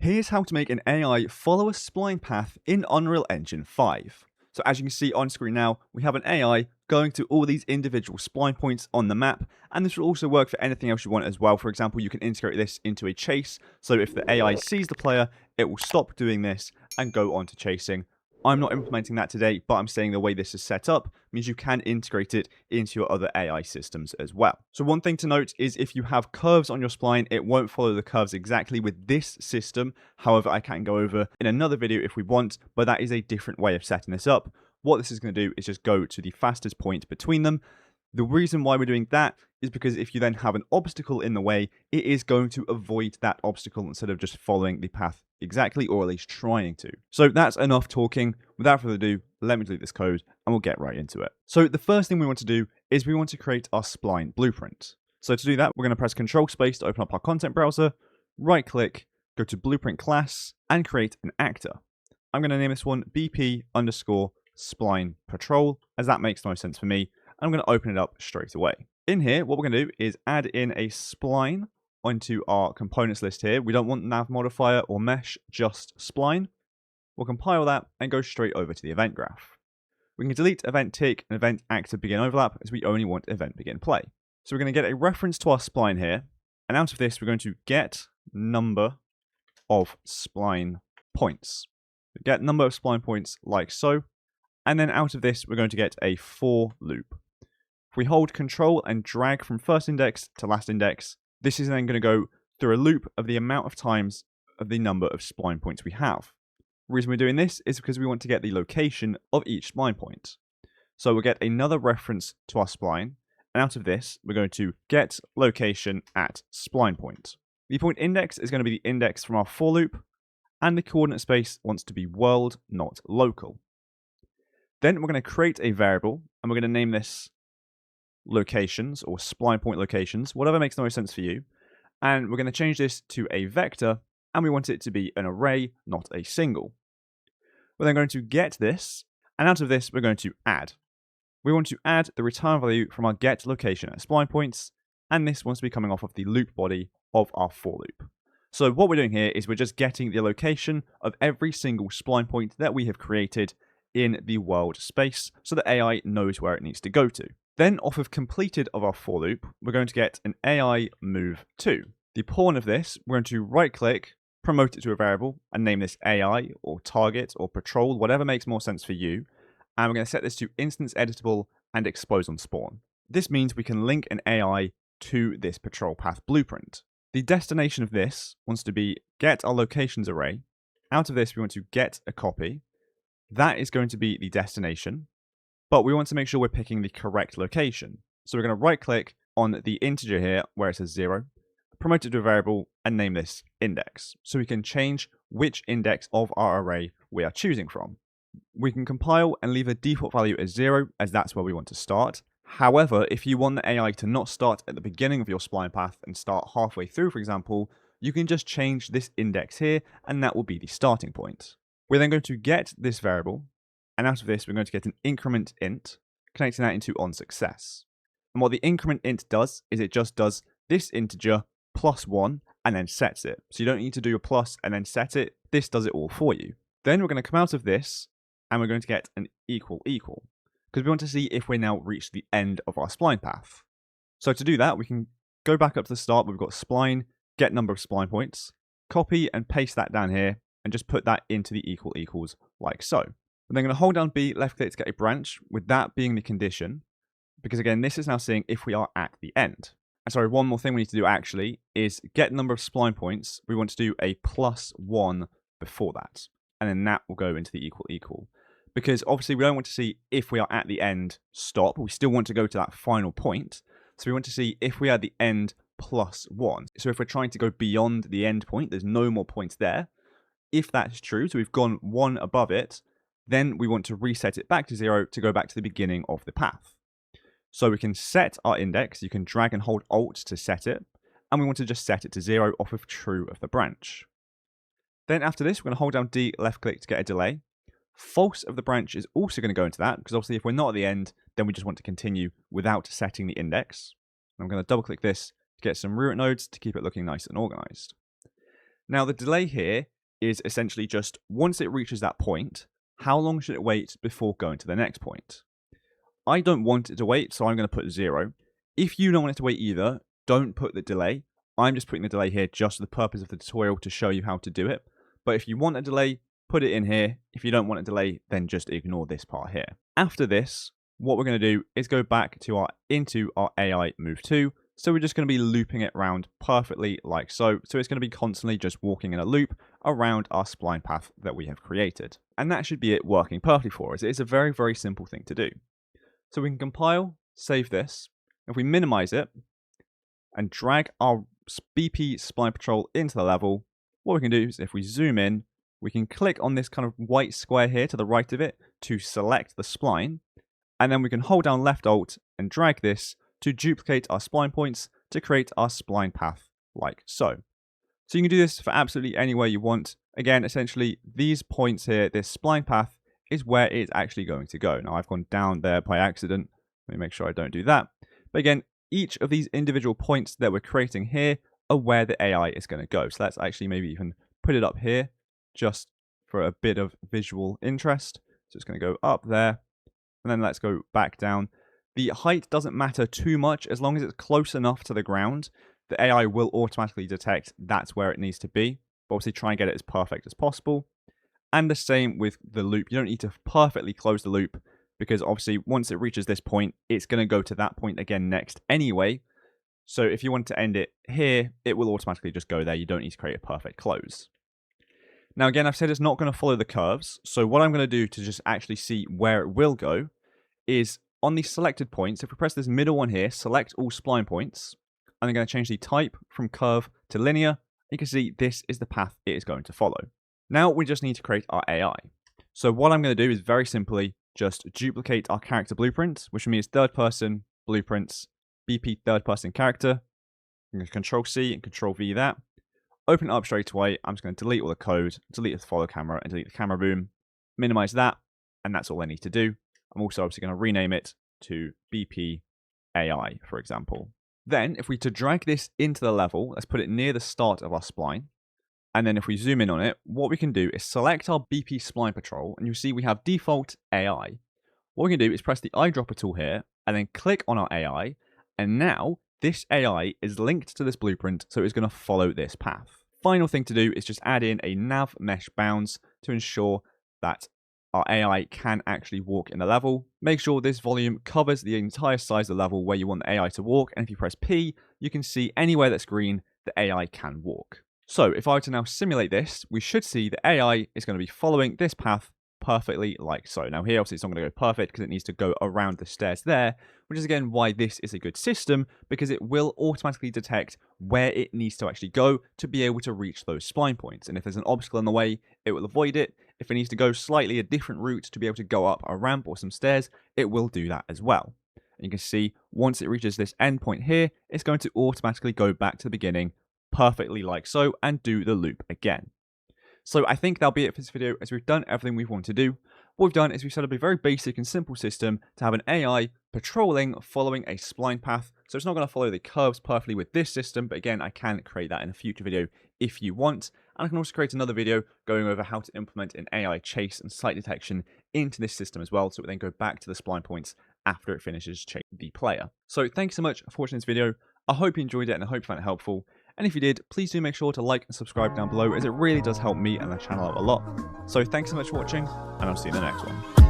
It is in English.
Here's how to make an AI follow a spline path in Unreal Engine 5. So as you can see on screen now, we have an AI going to all these individual spline points on the map, and this will also work for anything else you want as well. For example, you can integrate this into a chase, so if the AI sees the player, it will stop doing this and go on to chasing. I'm not implementing that today, but I'm saying the way this is set up means you can integrate it into your other AI systems as well. So one thing to note is if you have curves on your spline, it won't follow the curves exactly with this system. However, I can go over in another video if we want, but that is a different way of setting this up. What this is going to do is just go to the fastest point between them. The reason why we're doing that is because if you then have an obstacle in the way, it is going to avoid that obstacle instead of just following the path exactly, or at least trying to. So that's enough talking. Without further ado, let me delete this code and we'll get right into it. So the first thing we want to do is we want to create our spline blueprint. So to do that, we're going to press Control Space to open up our content browser, right click, go to blueprint class and create an actor. I'm going to name this one BP_spline patrol, as that makes the most sense for me. I'm going to open it up straight away. In here, what we're going to do is add in a spline onto our components list here. We don't want nav modifier or mesh, just spline. We'll compile that and go straight over to the event graph. We can delete event tick and event actor begin overlap as we only want event begin play. So we're going to get a reference to our spline here, and out of this we're going to get number of spline points. Get number of spline points like so, and then out of this we're going to get a for loop. If we hold control and drag from first index to last index, this is then going to go through a loop of the amount of times of the number of spline points we have. The reason we're doing this is because we want to get the location of each spline point. So we'll get another reference to our spline, and out of this we're going to get location at spline point. The point index is going to be the index from our for loop, and the coordinate space wants to be world, not local. Then we're going to create a variable, and we're going to name this locations or spline point locations, whatever makes the most sense for you. And we're going to change this to a vector, and we want it to be an array, not a single. We're then going to get this, and out of this we're going to add. We want to add the return value from our get location at spline points, and this wants to be coming off of the loop body of our for loop. So what we're doing here is we're just getting the location of every single spline point that we have created in the world space, so that AI knows where it needs to go to. Then off of completed of our for loop, we're going to get an AI move to. The pawn of this, we're going to right click, promote it to a variable, and name this AI or target or patrol, whatever makes more sense for you. And we're going to set this to instance editable and expose on spawn. This means we can link an AI to this patrol path blueprint. The destination of this wants to be get our locations array. Out of this, we want to get a copy. That is going to be the destination, but we want to make sure we're picking the correct location. So we're going to right click on the integer here where it says 0, promote it to a variable, and name this index. So we can change which index of our array we are choosing from. We can compile and leave a default value as 0, as that's where we want to start. However, if you want the AI to not start at the beginning of your spline path and start halfway through, for example, you can just change this index here, and that will be the starting point. We're then going to get this variable, and out of this we're going to get an increment int, connecting that into onSuccess. And what the increment int does is it just does this integer plus 1 and then sets it. So you don't need to do a plus and then set it. This does it all for you. Then we're going to come out of this and we're going to get an equal, because we want to see if we now reach the end of our spline path. So to do that, we can go back up to the start. We've got spline, get number of spline points, copy and paste that down here, and just put that into the equals like so. We're then going to hold down B, left click to get a branch, with that being the condition, because again, this is now seeing if we are at the end. And sorry, one more thing we need to do actually is get number of spline points. We want to do a +1 before that, and then that will go into the equal, because obviously we don't want to see if we are at the end, stop. We still want to go to that final point. So we want to see if we are at the end +1. So if we're trying to go beyond the end point, there's no more points there. If that's true, so we've gone 1 above it, then we want to reset it back to 0 to go back to the beginning of the path. So we can set our index, you can drag and hold Alt to set it, and we want to just set it to 0 off of true of the branch. Then after this, we're going to hold down D, left click to get a delay. False of the branch is also going to go into that, because obviously if we're not at the end, then we just want to continue without setting the index. I'm going to double click this to get some root nodes to keep it looking nice and organized. Now the delay here is essentially just once it reaches that point, how long should it wait before going to the next point? I don't want it to wait, so I'm going to put 0. If you don't want it to wait either, don't put the delay. I'm just putting the delay here just for the purpose of the tutorial to show you how to do it. But if you want a delay, put it in here. If you don't want a delay, then just ignore this part here. After this, what we're going to do is go back to into our AI move 2. So we're just going to be looping it around perfectly like so. So it's going to be constantly just walking in a loop around our spline path that we have created. And that should be it working perfectly for us. It's a very, very simple thing to do. So we can compile, save this. If we minimize it and drag our BP Spline Patrol into the level, what we can do is if we zoom in, we can click on this kind of white square here to the right of it to select the spline. And then we can hold down left alt and drag this to duplicate our spline points to create our spline path like so. So you can do this for absolutely anywhere you want. Again, essentially these points here, this spline path is where it's actually going to go. Now I've gone down there by accident. Let me make sure I don't do that. But again, each of these individual points that we're creating here are where the AI is going to go. So let's actually maybe even put it up here just for a bit of visual interest. So it's going to go up there. And then let's go back down. The height doesn't matter too much. As long as it's close enough to the ground, the AI will automatically detect that's where it needs to be. But obviously try and get it as perfect as possible. And the same with the loop. You don't need to perfectly close the loop because obviously once it reaches this point, it's going to go to that point again next anyway. So if you want to end it here, it will automatically just go there. You don't need to create a perfect close. Now again, I've said it's not going to follow the curves. So what I'm going to do to just actually see where it will go is on the selected points, if we press this middle one here, select all spline points, and I'm going to change the type from curve to linear. You can see this is the path it is going to follow. Now we just need to create our AI. So what I'm going to do is very simply just duplicate our character blueprint, which means third person blueprints, BP third person character. I'm going to Control C and Control V that. Open it up straight away. I'm just going to delete all the code, delete the follow camera and delete the camera boom, minimize that, and that's all I need to do. I'm also obviously going to rename it to BP AI, for example. Then if we to drag this into the level, let's put it near the start of our spline. And then if we zoom in on it, what we can do is select our BP Spline Patrol, and you'll see we have default AI. What we can do is press the eyedropper tool here, and then click on our AI, and now this AI is linked to this blueprint, so it's going to follow this path. Final thing to do is just add in a nav mesh bounds to ensure that our AI can actually walk in the level. Make sure this volume covers the entire size of the level where you want the AI to walk, and if you press P, you can see anywhere that's green, the AI can walk. So if I were to now simulate this, we should see the AI is going to be following this path perfectly like so. Now here obviously it's not going to go perfect because it needs to go around the stairs there, which is again why this is a good system, because it will automatically detect where it needs to actually go to be able to reach those spline points. And if there's an obstacle in the way, it will avoid it. If it needs to go slightly a different route to be able to go up a ramp or some stairs, it will do that as well. And you can see once it reaches this end point here, it's going to automatically go back to the beginning perfectly like so and do the loop again. So I think that'll be it for this video, as we've done everything we want to do. What we've done is we've set up a very basic and simple system to have an AI patrolling following a spline path. So it's not going to follow the curves perfectly with this system, but again, I can create that in a future video if you want. And I can also create another video going over how to implement an AI chase and sight detection into this system as well, so it then go back to the spline points after it finishes chasing the player. So thanks so much for watching this video. I hope you enjoyed it and I hope you found it helpful. And if you did, please do make sure to like and subscribe down below, as it really does help me and the channel out a lot. So thanks so much for watching, and I'll see you in the next one.